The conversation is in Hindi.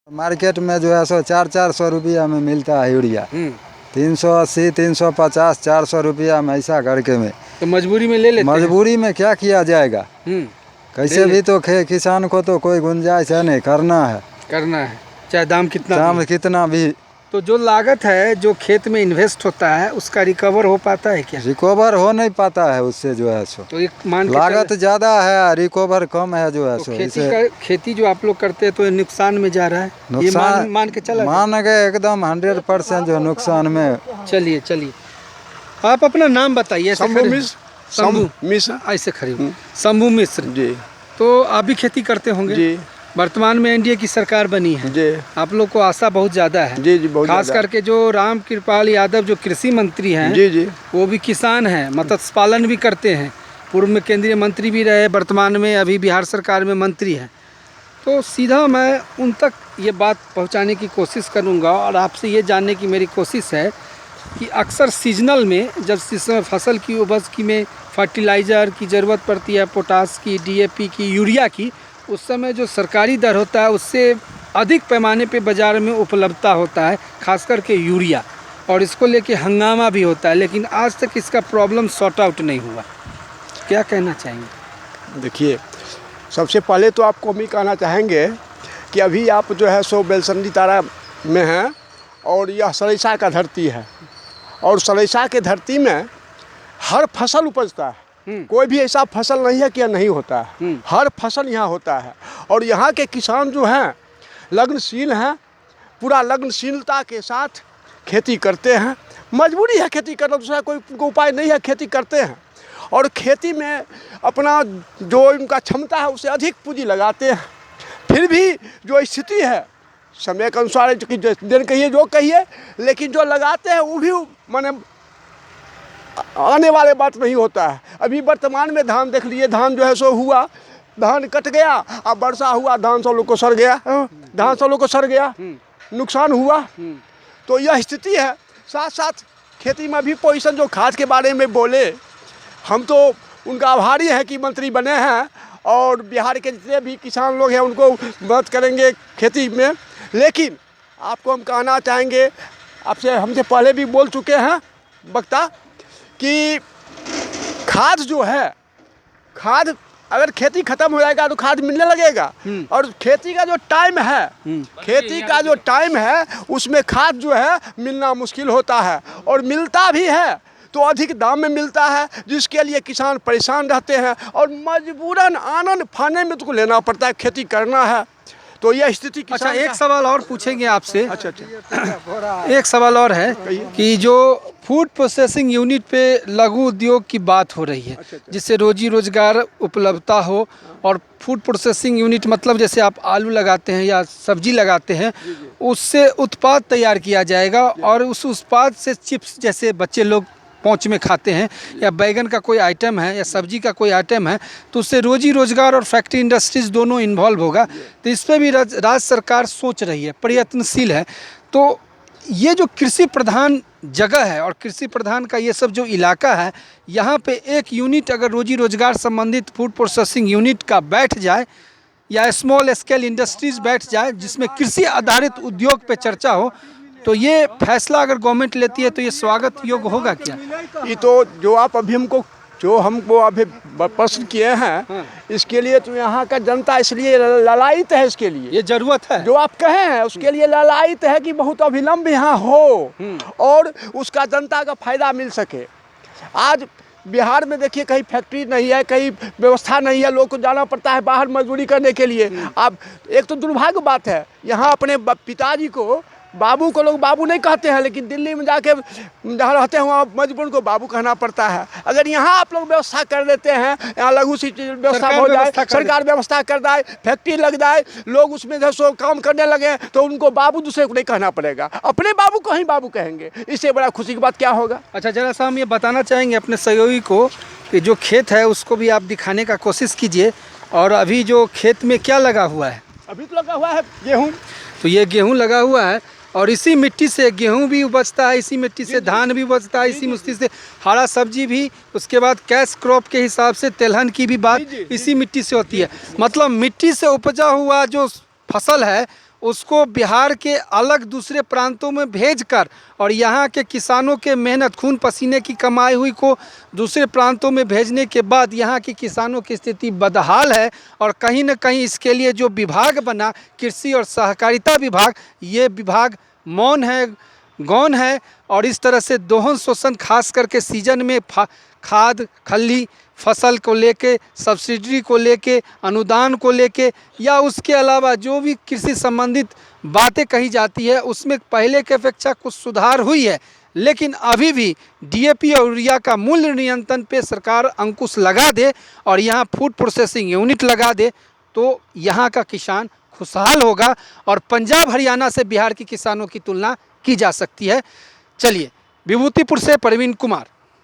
मार्केट में जो है सो 400 रुपया में मिलता है यूरिया। 380, 350, 400 रुपया में ऐसा करके में। तो मजबूरी में ले लेते हैं। मजबूरी में क्या किया जाएगा। कैसे भी तो किसान को तो कोई गुंजाइश है नहीं, करना है चाहे दाम कितना भी। तो जो लागत है जो खेत में इन्वेस्ट होता है उसका रिकवर हो पाता है क्या? रिकवर हो नहीं पाता है उससे जो है सो। तो एक मान के लागत ज़्यादा है, रिकवर कम है जो है तो सो। खेती जो आप लोग करते हैं तो नुकसान में जा रहा है। नुकसान मान के चला मान गए एकदम 100% जो नुकसान में। चलिए आप अपना नाम बताइए। शंभू मिश्र ऐसे खड़े शंभू मिश्र जी। तो आप भी खेती करते होंगे जी। वर्तमान में एनडीए की सरकार बनी है जी। आप लोग को आशा बहुत ज़्यादा है। जी बहुत खास करके जो राम कृपाल यादव जो कृषि मंत्री हैं जी वो भी किसान हैं, मत्स्य पालन भी करते हैं, पूर्व में केंद्रीय मंत्री भी रहे, वर्तमान में अभी बिहार सरकार में मंत्री हैं। तो सीधा मैं उन तक ये बात पहुंचाने की कोशिश करूंगा और आपसे ये जानने की मेरी कोशिश है कि अक्सर सीजनल में जब फसल की उपज की में फर्टिलाइज़र की ज़रूरत पड़ती है, पोटास की, डीएपी की, यूरिया की, उस समय जो सरकारी दर होता है उससे अधिक पैमाने पे बाज़ार में उपलब्धता होता है, खास करके यूरिया, और इसको लेके हंगामा भी होता है, लेकिन आज तक इसका प्रॉब्लम सॉर्ट आउट नहीं हुआ। क्या कहना चाहेंगे? देखिए, सबसे पहले तो आपको हम ही कहना चाहेंगे कि अभी आप जो है सो बेलसंडी तारा में हैं और यह सरेसा का धरती है और सरेसा के धरती में हर फसल उपजता है। कोई भी ऐसा फसल नहीं है कि यह नहीं होता है, हर फसल यहाँ होता है। और यहाँ के किसान जो हैं लग्नशील हैं, पूरा लग्नशीलता के साथ खेती करते हैं। मजबूरी है खेती करना, दूसरा कोई उपाय नहीं है, खेती करते हैं। और खेती में अपना जो इनका क्षमता है उससे अधिक पूंजी लगाते हैं। फिर भी जो स्थिति है समय के अनुसार दिन कहिए जो कहिए, लेकिन जो लगाते हैं वो भी माने आने वाले बात नहीं होता है। अभी वर्तमान में धान देख लिए, धान जो है सो हुआ, धान कट गया, अब वर्षा हुआ, धान सब लोग को सड़ गया, नुकसान हुआ। तो यह स्थिति है। साथ साथ खेती में भी पोजीशन जो खाद के बारे में बोले, हम तो उनका आभारी हैं कि मंत्री बने हैं और बिहार के जितने भी किसान लोग हैं उनको मदद करेंगे खेती में। लेकिन आपको हम कहना चाहेंगे, आपसे हमसे पहले भी बोल चुके हैं वक्ता, कि खाद जो है, खाद अगर खेती खत्म हो जाएगा तो खाद मिलने लगेगा। और खेती का जो टाइम है उसमें खाद जो है मिलना मुश्किल होता है, और मिलता भी है तो अधिक दाम में मिलता है, जिसके लिए किसान परेशान रहते हैं और मजबूरन आनन फाने में तो लेना पड़ता है, खेती करना है। तो यह स्थिति। अच्छा, एक सवाल और पूछेंगे आपसे। अच्छा एक सवाल और है कि जो फूड प्रोसेसिंग यूनिट पे लघु उद्योग की बात हो रही है, जिससे रोजी रोजगार उपलब्धता हो, और फूड प्रोसेसिंग यूनिट मतलब जैसे आप आलू लगाते हैं या सब्जी लगाते हैं, उससे उत्पाद तैयार किया जाएगा और उस उत्पाद से चिप्स जैसे बच्चे लोग पहुँच में खाते हैं, या बैगन का कोई आइटम है या सब्जी का कोई आइटम है, तो उससे रोजी रोजगार और फैक्ट्री इंडस्ट्रीज दोनों इन्वॉल्व होगा। तो इस पर भी राज्य सरकार सोच रही है, प्रयत्नशील है। तो ये जो कृषि प्रधान जगह है और कृषि प्रधान का ये सब जो इलाका है, यहाँ पे एक यूनिट अगर रोजी रोजगार संबंधित फूड प्रोसेसिंग यूनिट का बैठ जाए या स्मॉल स्केल इंडस्ट्रीज बैठ जाए जिसमें कृषि आधारित उद्योग पे चर्चा हो, तो ये फैसला अगर गवर्नमेंट लेती है तो ये स्वागत योग्य होगा क्या? ये तो जो आप अभी हमको अभी प्रश्न किए हैं, इसके लिए तो यहाँ का जनता इसलिए ललायित है। इसके लिए ये जरूरत है जो आप कहे हैं, उसके लिए ललायित है कि बहुत अविलंब यहाँ हो और उसका जनता का फायदा मिल सके। आज बिहार में देखिए कहीं फैक्ट्री नहीं है, कहीं व्यवस्था नहीं है, लोग को जाना पड़ता है बाहर मजदूरी करने के लिए। अब एक तो दुर्भाग्य बात है, यहाँ अपने पिताजी को बाबू को लोग बाबू नहीं कहते हैं, लेकिन दिल्ली में जाके जहाँ रहते हैं वहाँ मजबूरन को बाबू कहना पड़ता है। अगर यहाँ आप लोग व्यवस्था कर देते हैं, यहाँ लघु सी व्यवस्था हो जाए, सरकार व्यवस्था कर जाए, फैक्ट्री लग जाए, लोग उसमें जो सो काम करने लगे, तो उनको बाबू दूसरे को नहीं कहना पड़ेगा, अपने बाबू को ही बाबू कहेंगे। इससे बड़ा खुशी की बात क्या होगा? अच्छा, जरा सा हम ये बताना चाहेंगे अपने सहयोगी को कि जो खेत है उसको भी आप दिखाने का कोशिश कीजिए। और अभी जो खेत में क्या लगा हुआ है? अभी तो लगा हुआ है गेहूँ। तो ये गेहूँ लगा हुआ है और इसी मिट्टी से गेहूं भी उपजता है, इसी मिट्टी से धान भी उपजता है, इसी मिट्टी से हरा सब्जी भी, उसके बाद कैश क्रॉप के हिसाब से तिलहन की भी बात इसी मिट्टी से होती है। मतलब मिट्टी से उपजा हुआ जो फसल है उसको बिहार के अलग दूसरे प्रांतों में भेजकर और यहाँ के किसानों के मेहनत खून पसीने की कमाई हुई को दूसरे प्रांतों में भेजने के बाद यहाँ के किसानों की स्थिति बदहाल है। और कहीं न कहीं इसके लिए जो विभाग बना कृषि और सहकारिता विभाग, ये विभाग मौन है, गौन है। और इस तरह से दोहन शोषण खास करके सीजन में खाद खल्ली फसल को लेके, सब्सिडी को लेके, अनुदान को लेके या उसके अलावा जो भी कृषि संबंधित बातें कही जाती है उसमें पहले की अपेक्षा कुछ सुधार हुई है। लेकिन अभी भी डीएपी और यूरिया का मूल्य नियंत्रण पे सरकार अंकुश लगा दे और यहाँ फूड प्रोसेसिंग यूनिट लगा दे तो यहाँ का किसान खुशहाल होगा और पंजाब हरियाणा से बिहार के किसानों की तुलना की जा सकती है। चलिए, विभूतिपुर से परवीन कुमार।